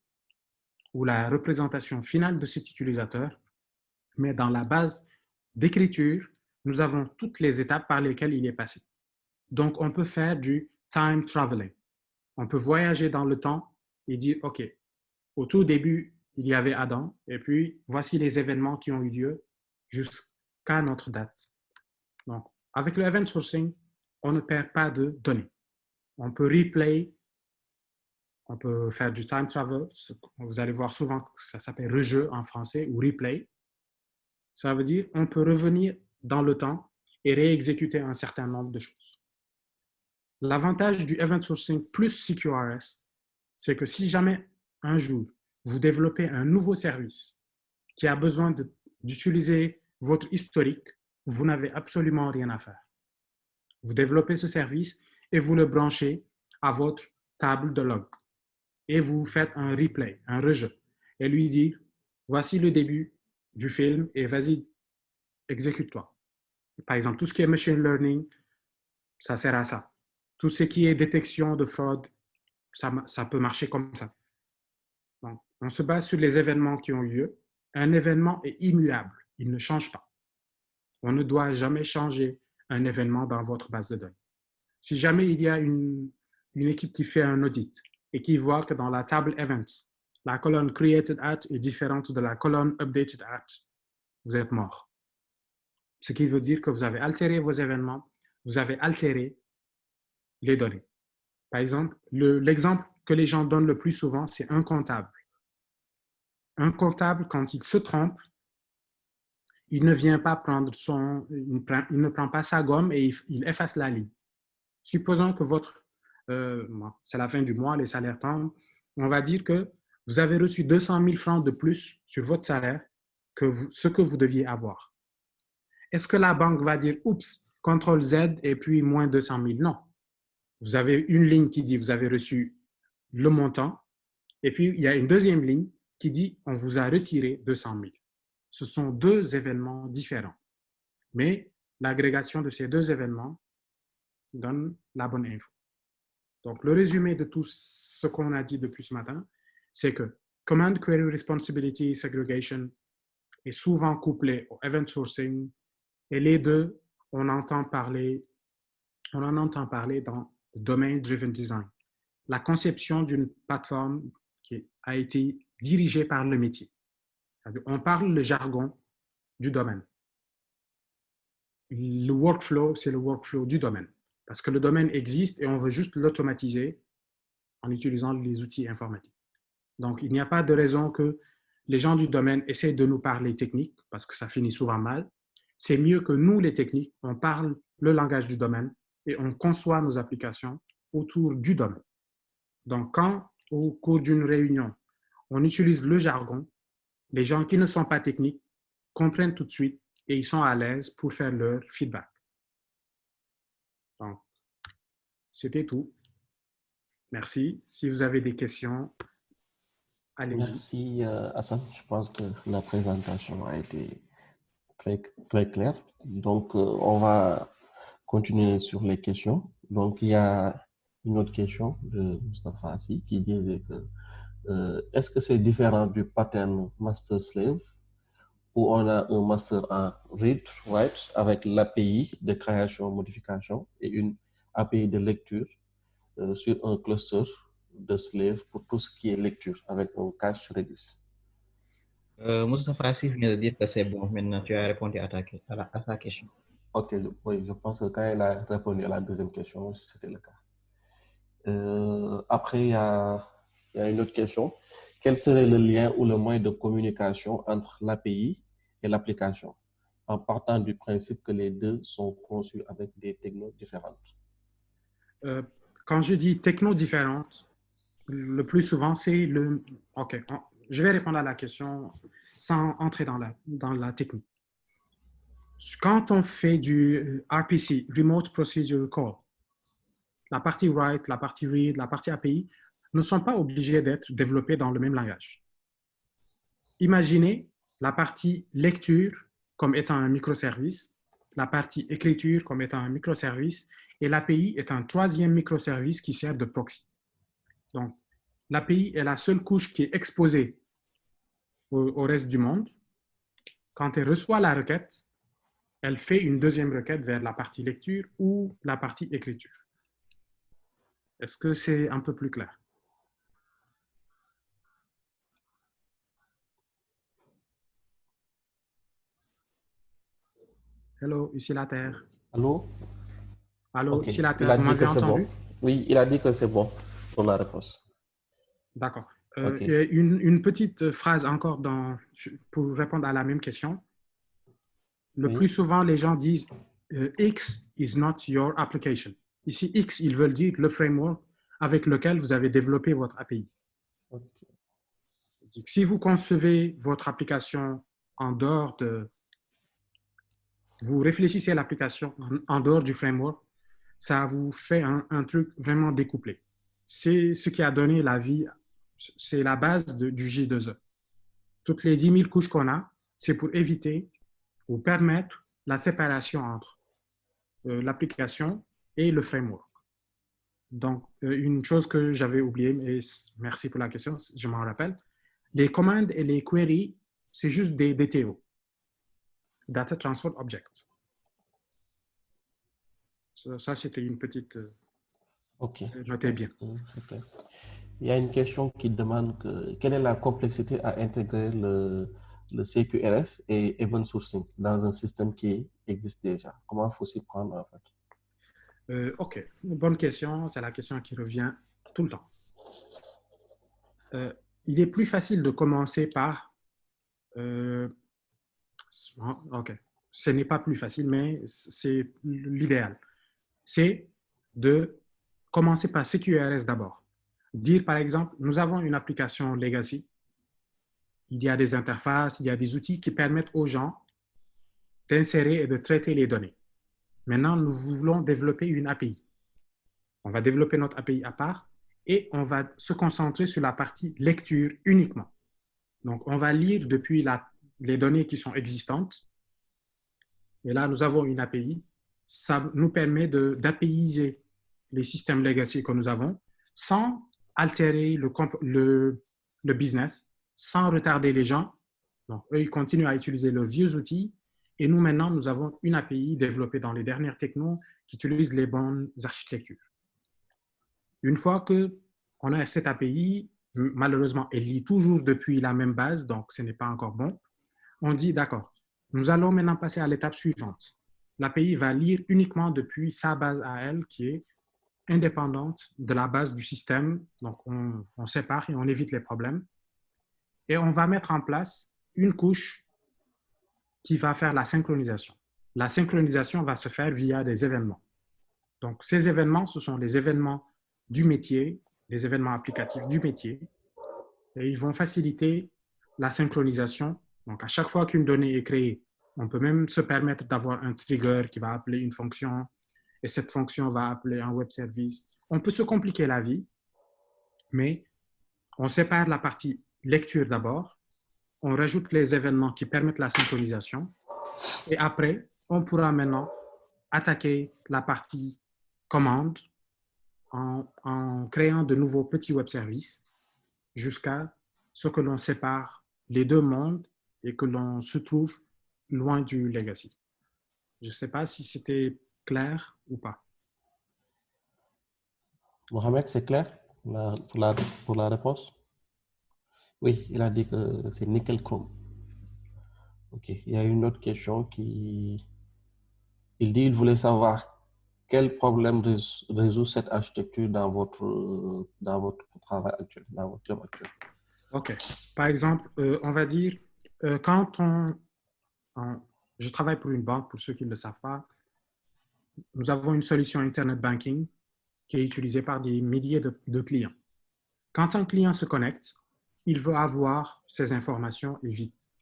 ou la représentation finale de cet utilisateur, mais dans la base d'écriture, nous avons toutes les étapes par lesquelles il est passé. Donc, on peut faire du time traveling. On peut voyager dans le temps et dire, OK, au tout début, il y avait Adam, et puis voici les événements qui ont eu lieu jusqu'à notre date. Donc, avec le event sourcing, on ne perd pas de données. On peut replay, on peut faire du time travel. Vous allez voir souvent, ça s'appelle rejeu en français ou replay. Ça veut dire on peut revenir dans le temps et réexécuter un certain nombre de choses. L'avantage du event sourcing plus CQRS, c'est que si jamais un jour vous développez un nouveau service qui a besoin d'utiliser votre historique, vous n'avez absolument rien à faire. Vous développez ce service et vous le branchez à votre table de log. Et vous faites un replay, un rejeu, et lui dire, voici le début du film et vas-y, exécute-toi. Par exemple, tout ce qui est machine learning, ça sert à ça. Tout ce qui est détection de fraude, ça peut marcher comme ça. Donc, on se base sur les événements qui ont eu lieu. Un événement est immuable, il ne change pas. On ne doit jamais changer un événement dans votre base de données. Si jamais il y a une équipe qui fait un audit et qui voit que dans la table event, la colonne created at est différente de la colonne updated at, vous êtes mort. Ce qui veut dire que vous avez altéré vos événements, vous avez altéré les données. Par exemple, l'exemple que les gens donnent le plus souvent, c'est un comptable. Un comptable, quand il se trompe, il ne vient pas prendre il ne prend pas sa gomme et il efface la ligne. Supposons que c'est la fin du mois, les salaires tombent, on va dire que vous avez reçu 200 000 francs de plus sur votre salaire que ce que vous deviez avoir. Est-ce que la banque va dire, oups, CTRL Z et puis moins 200 000? Non. Vous avez une ligne qui dit, vous avez reçu le montant, et puis il y a une deuxième ligne qui dit, on vous a retiré 200 000. Ce sont deux événements différents. Mais l'agrégation de ces deux événements donne la bonne info. Donc, le résumé de tout ce qu'on a dit depuis ce matin, c'est que Command Query Responsibility Segregation est souvent couplé au Event Sourcing et les deux, on en entend parler dans le Domain Driven Design, la conception d'une plateforme qui a été dirigée par le métier. On parle le jargon du domaine. Le workflow, c'est le workflow du domaine. Parce que le domaine existe et on veut juste l'automatiser en utilisant les outils informatiques. Donc, il n'y a pas de raison que les gens du domaine essaient de nous parler technique, parce que ça finit souvent mal. C'est mieux que nous, les techniques, on parle le langage du domaine et on conçoit nos applications autour du domaine. Donc, quand, au cours d'une réunion, on utilise le jargon, les gens qui ne sont pas techniques comprennent tout de suite et ils sont à l'aise pour faire leur feedback. Donc, c'était tout. Merci. Si vous avez des questions, allez-y. Merci Hassan. Je pense que la présentation a été très, très claire. Donc, on va continuer sur les questions. Donc, il y a une autre question de Mustafa Assi qui disait que est-ce que c'est différent du pattern master-slave où on a un master en read, write avec l'API de création, modification et une API de lecture sur un cluster de slave pour tout ce qui est lecture avec un cache Redis. Moustapha Assi vient de dire que c'est bon. Maintenant, tu as répondu à sa question. Ok, oui, je pense que quand il a répondu à la deuxième question, c'était le cas. Après, il y a une autre question. Quel serait le lien ou le moyen de communication entre l'API et l'application, en partant du principe que les deux sont conçus avec des technos différentes? Quand je dis techno différentes, le plus souvent, c'est le... OK, je vais répondre à la question sans entrer dans la technique. Quand on fait du RPC, Remote Procedure Call, la partie write, la partie read, la partie API ne sont pas obligées d'être développées dans le même langage. Imaginez la partie lecture comme étant un microservice, la partie écriture comme étant un microservice, et l'API est un troisième microservice qui sert de proxy. Donc, l'API est la seule couche qui est exposée au reste du monde. Quand elle reçoit la requête, elle fait une deuxième requête vers la partie lecture ou la partie écriture. Est-ce que c'est un peu plus clair? Hello, ici la Terre. Allô? Allô, Ok, ici la il Terre, a vous dit que m'avez c'est entendu? bon. Oui, il a dit que c'est bon pour la réponse. D'accord. Ok. Une petite phrase encore pour répondre à la même question. Le plus souvent, les gens disent X is not your application. Ici, X, ils veulent dire le framework avec lequel vous avez développé votre API. Okay. Si vous concevez votre application en dehors de... Vous réfléchissez à l'application en dehors du framework, ça vous fait un truc vraiment découplé. C'est ce qui a donné la vie, c'est la base du J2E. Toutes les 10 000 couches qu'on a, c'est pour éviter ou permettre la séparation entre l'application et le framework. Donc, une chose que j'avais oubliée, et merci pour la question, je m'en rappelle, les commandes et les queries, c'est juste des DTO, Data Transfer Object. Ça, c'était une petite... Ok. Notez bien. Il y a une question qui demande quelle est la complexité à intégrer le CQRS et Event Sourcing dans un système qui existe déjà. Comment faut s'y prendre en fait? Ok, bonne question. C'est la question qui revient tout le temps. Il est plus facile de commencer par... ok, ce n'est pas plus facile, mais c'est l'idéal. C'est de commencer par CQRS d'abord. Dire, par exemple, nous avons une application legacy. Il y a des interfaces, il y a des outils qui permettent aux gens d'insérer et de traiter les données. Maintenant, nous voulons développer une API. On va développer notre API à part et on va se concentrer sur la partie lecture uniquement. Donc, on va lire depuis les données qui sont existantes. Et là, nous avons une API. Ça nous permet d'APIiser les systèmes legacy que nous avons sans altérer le business, sans retarder les gens. Donc, eux, ils continuent à utiliser leurs vieux outils. Et nous, maintenant, nous avons une API développée dans les dernières technos qui utilise les bonnes architectures. Une fois qu'on a cette API, malheureusement, elle lit toujours depuis la même base, donc ce n'est pas encore bon. On dit, d'accord, nous allons maintenant passer à l'étape suivante. L'API va lire uniquement depuis sa base à elle, qui est indépendante de la base du système. Donc, on sépare et on évite les problèmes. Et on va mettre en place une couche qui va faire la synchronisation. La synchronisation va se faire via des événements. Donc, ces événements, ce sont les événements du métier, les événements applicatifs du métier, et ils vont faciliter la synchronisation. Donc, à chaque fois qu'une donnée est créée, on peut même se permettre d'avoir un trigger qui va appeler une fonction, et cette fonction va appeler un web service. On peut se compliquer la vie, mais on sépare la partie lecture d'abord, on rajoute les événements qui permettent la synchronisation, et après, on pourra maintenant attaquer la partie commande en créant de nouveaux petits web services jusqu'à ce que l'on sépare les deux mondes et que l'on se trouve loin du legacy. Je ne sais pas si c'était clair ou pas. Mohamed, c'est clair pour la réponse? Oui, il a dit que c'est nickel chrome. Ok, il y a une autre question qui... Il dit qu'il voulait savoir quel problème résout cette architecture dans votre travail actuel, dans votre job actuel. OK. Par exemple, on va dire, quand je travaille pour une banque, pour ceux qui ne le savent pas, nous avons une solution Internet Banking qui est utilisée par des milliers de clients. Quand un client se connecte, il veut avoir ces informations et vite.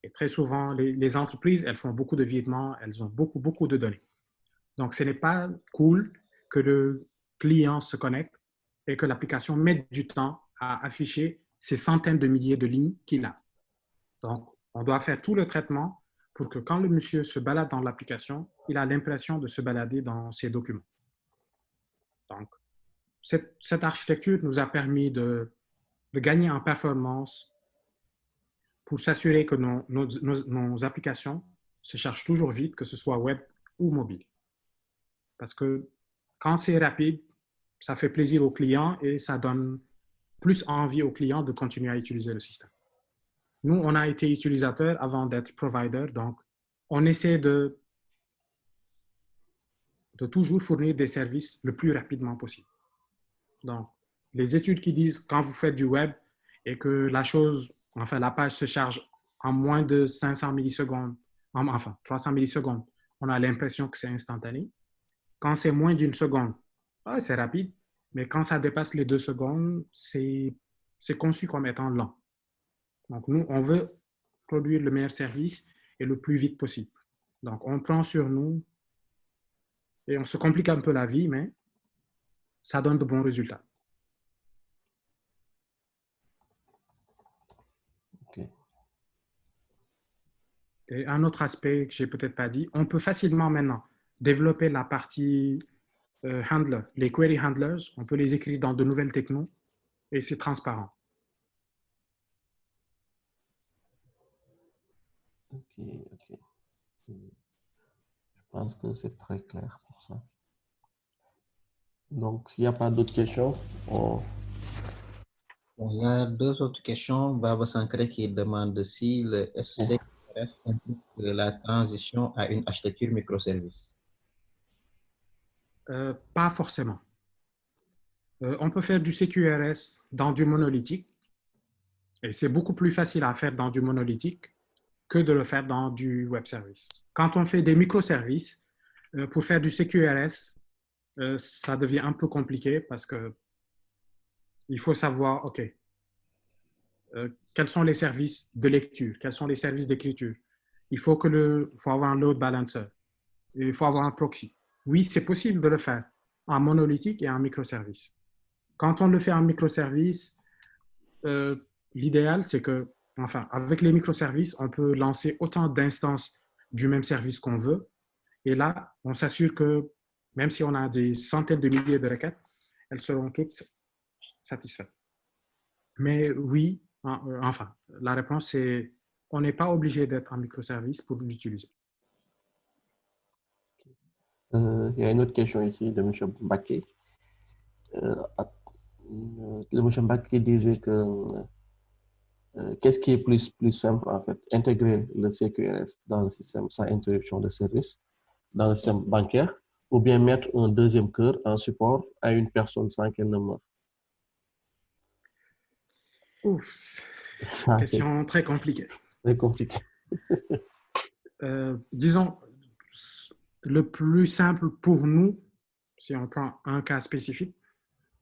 Et très souvent, les entreprises, elles font beaucoup de virements, elles ont beaucoup de données. Donc, ce n'est pas cool que le client se connecte et que l'application mette du temps à afficher ces centaines de milliers de lignes qu'il a. Donc, on doit faire tout le traitement pour que quand le monsieur se balade dans l'application, il a l'impression de se balader dans ses documents. Donc, cette architecture nous a permis de gagner en performance pour s'assurer que nos applications se chargent toujours vite, que ce soit web ou mobile. Parce que quand c'est rapide, ça fait plaisir aux clients et ça donne plus envie aux clients de continuer à utiliser le système. Nous, on a été utilisateur avant d'être provider, donc on essaie de toujours fournir des services le plus rapidement possible. Donc, les études qui disent quand vous faites du web et que la page se charge en moins de 500 millisecondes, enfin 300 millisecondes, on a l'impression que c'est instantané. Quand c'est moins d'une seconde, c'est rapide, mais quand ça dépasse les 2 secondes, c'est conçu comme étant lent. Donc, nous, on veut produire le meilleur service et le plus vite possible. Donc, on prend sur nous et on se complique un peu la vie, mais ça donne de bons résultats. Okay. Et un autre aspect que je n'ai peut-être pas dit, on peut facilement maintenant développer la partie handler, les query handlers, on peut les écrire dans de nouvelles technos et c'est transparent. Ok. Je pense que c'est très clair pour ça. Donc, s'il n'y a pas d'autres questions, Il y a deux autres questions. Baba Sankare qui demande si le SCRS implique la transition à une architecture microservice. Pas forcément. On peut faire du CQRS dans du monolithique et c'est beaucoup plus facile à faire dans du monolithique que de le faire dans du web service. Quand on fait des microservices, pour faire du CQRS, ça devient un peu compliqué parce que il faut savoir, OK, quels sont les services de lecture, quels sont les services d'écriture. Il faut avoir un load balancer, il faut avoir un proxy. Oui, c'est possible de le faire en monolithique et en microservice. Quand on le fait en microservice, l'idéal, c'est que, enfin, avec les microservices, on peut lancer autant d'instances du même service qu'on veut. Et là, on s'assure que même si on a des centaines de milliers de requêtes, elles seront toutes satisfaites. Mais oui, enfin, la réponse c'est on n'est pas obligé d'être en microservice pour l'utiliser. il y a une autre question ici de M. Baké. Le M. Baké disait que qu'est-ce qui est plus simple en fait, intégrer le CQRS dans le système sans interruption de service, dans le système bancaire, ou bien mettre un deuxième cœur en support à une personne sans qu'elle ne meure? Question très compliquée. Très compliqué. Disons, le plus simple pour nous, si on prend un cas spécifique,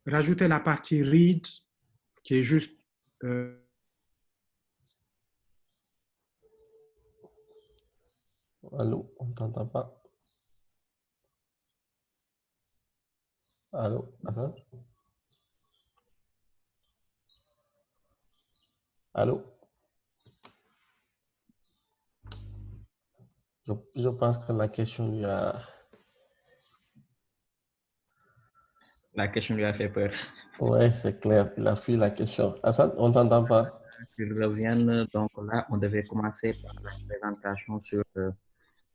rajouter la partie read qui est juste Allô, on ne t'entend pas. Allô, Hassan? Allô? Je pense que la question lui a... La question lui a fait peur. Ouais, c'est clair. Il a fui la question. Hassan, on t'entend pas? Qu'ils reviennent, donc là, on devait commencer par la présentation sur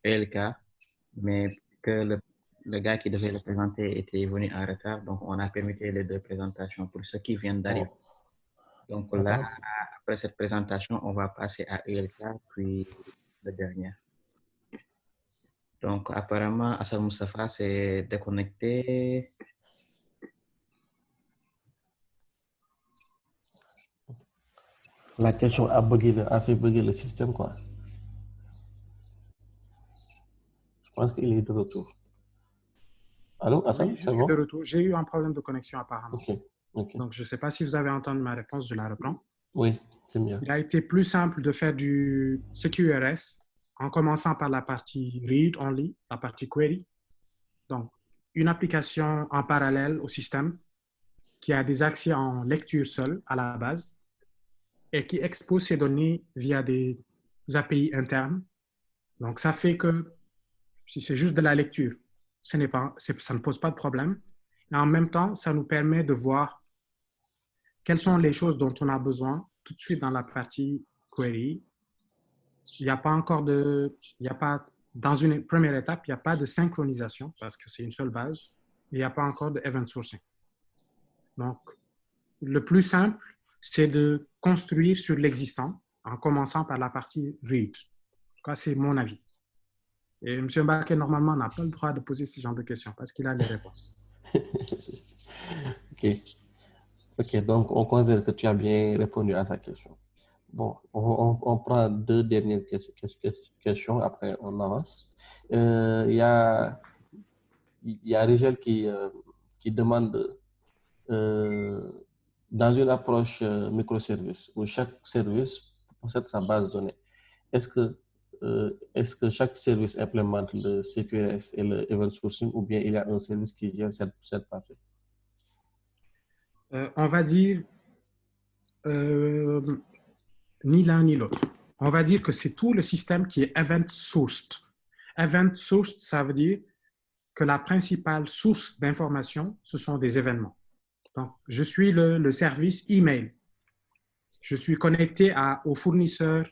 ELK, mais que le gars qui devait le présenter était venu en retard, donc on a permis les deux présentations pour ceux qui viennent d'arriver. Oh, Donc là, d'accord. après cette présentation, on va passer à ELK, puis le dernier. Donc apparemment, Hassan Moustapha s'est déconnecté. La question a fait bugger le système, quoi. Je pense qu'il est de retour. Allô, Hassan, Oui, je c'est suis de bon? retour. J'ai eu un problème de connexion apparemment. Ok, ok. Donc, je ne sais pas si vous avez entendu ma réponse, je la reprends. Oui, c'est mieux. Il a été plus simple de faire du CQRS en commençant par la partie read only, la partie query. Donc, une application en parallèle au système qui a des accès en lecture seule à la base et qui expose ses données via des API internes. Donc, ça fait que si c'est juste de la lecture, ça ne pose pas de problème. Et en même temps, ça nous permet de voir quelles sont les choses dont on a besoin tout de suite dans la partie query. Il n'y a pas encore dans une première étape, il n'y a pas de synchronisation parce que c'est une seule base. Il n'y a pas encore de event sourcing. Donc, le plus simple, c'est de construire sur l'existant en commençant par la partie read. En tout cas, c'est mon avis. Et M. Mbaké, normalement, n'a pas le droit de poser ce genre de questions parce qu'il a les réponses. Ok. Ok, donc on considère que tu as bien répondu à sa question. Bon, on prend deux dernières questions, après on avance. Il y a Rigel qui demande, dans une approche microservice, où chaque service possède sa base de données, est-ce que chaque service implémente le CQRS et le event sourcing, ou bien il y a un service qui gère cette partie? On va dire ni l'un ni l'autre. On va dire que c'est tout le système qui est event-sourced. Event-sourced, ça veut dire que la principale source d'information, ce sont des événements. Donc, je suis le service email. Je suis connecté au fournisseur,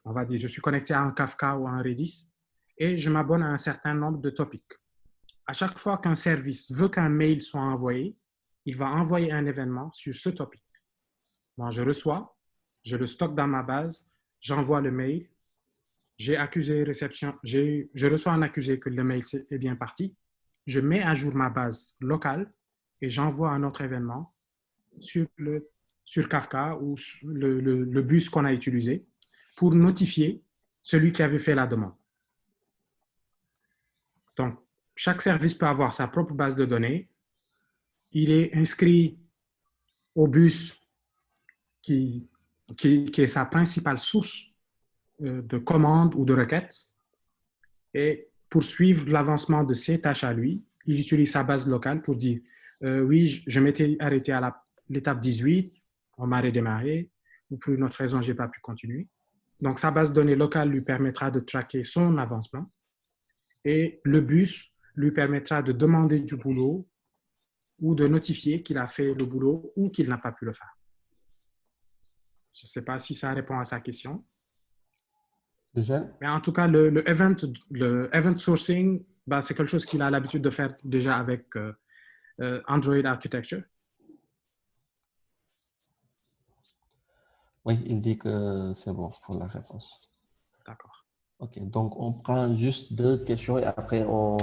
on va dire, je suis connecté à un Kafka ou à un Redis et je m'abonne à un certain nombre de topics. À chaque fois qu'un service veut qu'un mail soit envoyé, il va envoyer un événement sur ce topic. Moi, je reçois, je le stocke dans ma base, j'envoie le mail, j'ai accusé réception, je reçois un accusé que le mail est bien parti, je mets à jour ma base locale et j'envoie un autre événement sur Kafka ou le bus qu'on a utilisé pour notifier celui qui avait fait la demande. Donc, chaque service peut avoir sa propre base de données. Il est inscrit au bus qui est sa principale source de commandes ou de requêtes. Et pour suivre l'avancement de ses tâches à lui, il utilise sa base locale pour dire oui, je m'étais arrêté à l'étape 18, on m'a redémarré, ou pour une autre raison, je n'ai pas pu continuer. Donc, sa base de données locale lui permettra de traquer son avancement et le bus lui permettra de demander du boulot ou de notifier qu'il a fait le boulot ou qu'il n'a pas pu le faire. Je ne sais pas si ça répond à sa question. Mais en tout cas, le event sourcing, bah, c'est quelque chose qu'il a l'habitude de faire déjà avec Android Architecture. Oui, il dit que c'est bon pour la réponse. D'accord. Ok, donc on prend juste deux questions et après on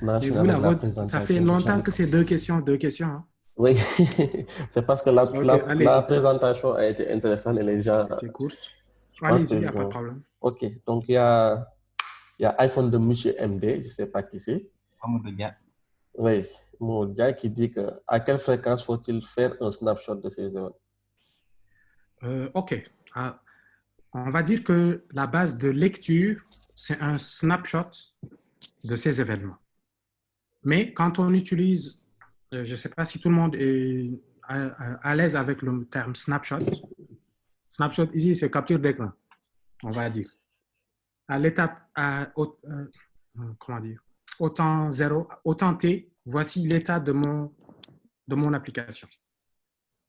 enchaîne vous, avec la présentation. ça fait longtemps que c'est deux questions. Hein? Oui, c'est parce que la présentation a été intéressante et les gens... C'est courte. Allez-y, il n'y a pas de problème. Ok, donc il y a iPhone de Monsieur MD, je ne sais pas qui c'est. Oui, Moudia qui dit que à quelle fréquence faut-il faire un snapshot de ces événements? Ok. On va dire que la base de lecture, c'est un snapshot de ces événements. Mais quand on utilise, je ne sais pas si tout le monde est à l'aise avec le terme snapshot. Snapshot ici, c'est capture d'écran, on va dire. à l'étape, comment dire, au temps 0, au temps t, voici l'état de mon application.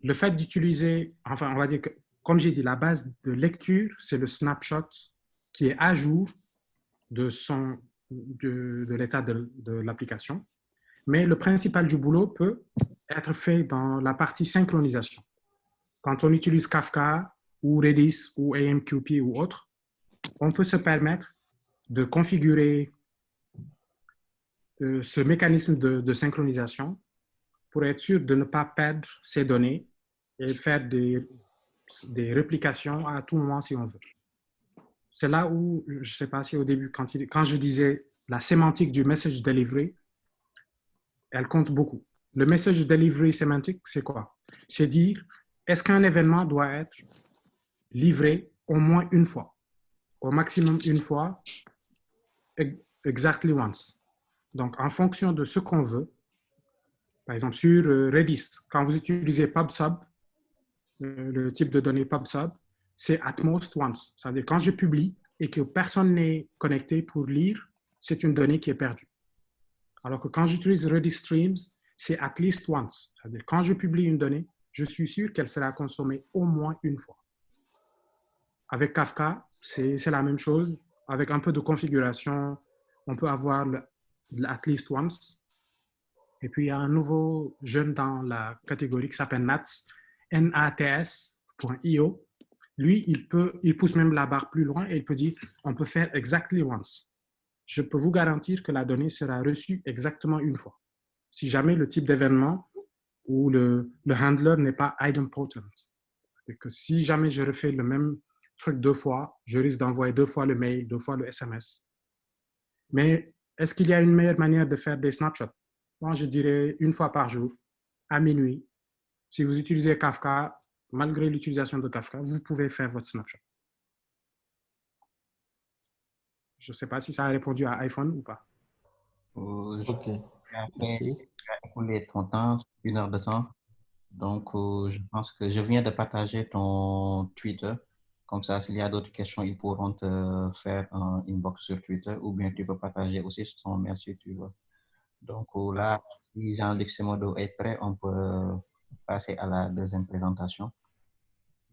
Le fait d'utiliser, enfin, on va dire que, comme j'ai dit, la base de lecture, c'est le snapshot qui est à jour de l'état de l'application. Mais le principal du boulot peut être fait dans la partie synchronisation. Quand on utilise Kafka ou Redis ou AMQP ou autre, on peut se permettre de configurer ce mécanisme de synchronisation pour être sûr de ne pas perdre ces données et faire des réplications à tout moment si on veut. C'est là où, je ne sais pas si au début, quand je disais la sémantique du message delivery, elle compte beaucoup. Le message delivery sémantique, c'est quoi? C'est dire, est-ce qu'un événement doit être livré au moins une fois, au maximum une fois, exactly once. Donc, en fonction de ce qu'on veut, par exemple sur Redis, quand vous utilisez PubSub, le type de données PubSub, c'est at most once. C'est-à-dire quand je publie et que personne n'est connecté pour lire, c'est une donnée qui est perdue. Alors que quand j'utilise Redis Streams, c'est at least once. C'est-à-dire quand je publie une donnée, je suis sûr qu'elle sera consommée au moins une fois. Avec Kafka, c'est la même chose. Avec un peu de configuration, on peut avoir le at least once. Et puis, il y a un nouveau jeune dans la catégorie qui s'appelle Nats, Nats.io. Lui, il pousse même la barre plus loin et il peut dire, on peut faire exactly once. Je peux vous garantir que la donnée sera reçue exactement une fois. Si jamais le type d'événement ou le handler n'est pas idempotent. C'est que si jamais je refais le même truc deux fois, je risque d'envoyer deux fois le mail, deux fois le SMS. Mais est-ce qu'il y a une meilleure manière de faire des snapshots? Moi, je dirais une fois par jour, à minuit. Si vous utilisez Kafka, malgré l'utilisation de Kafka, vous pouvez faire votre snapshot. Je ne sais pas si ça a répondu à iPhone ou pas. Ok, Après, merci. tu as écoulé ton temps, 1 heure de temps. Donc, je pense que je viens de partager ton Twitter. Comme ça, s'il y a d'autres questions, ils pourront te faire un inbox sur Twitter ou bien tu peux partager aussi son mail si tu veux. Donc là, si Jean-Luc Semodo est prêt, on peut passer à la deuxième présentation.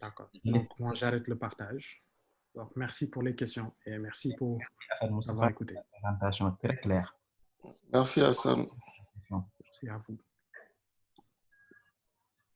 D'accord. Donc, moi, j'arrête le partage. Donc, merci pour les questions et merci pour avoir écouté. Présentation très claire. Merci Hassan. Merci à vous.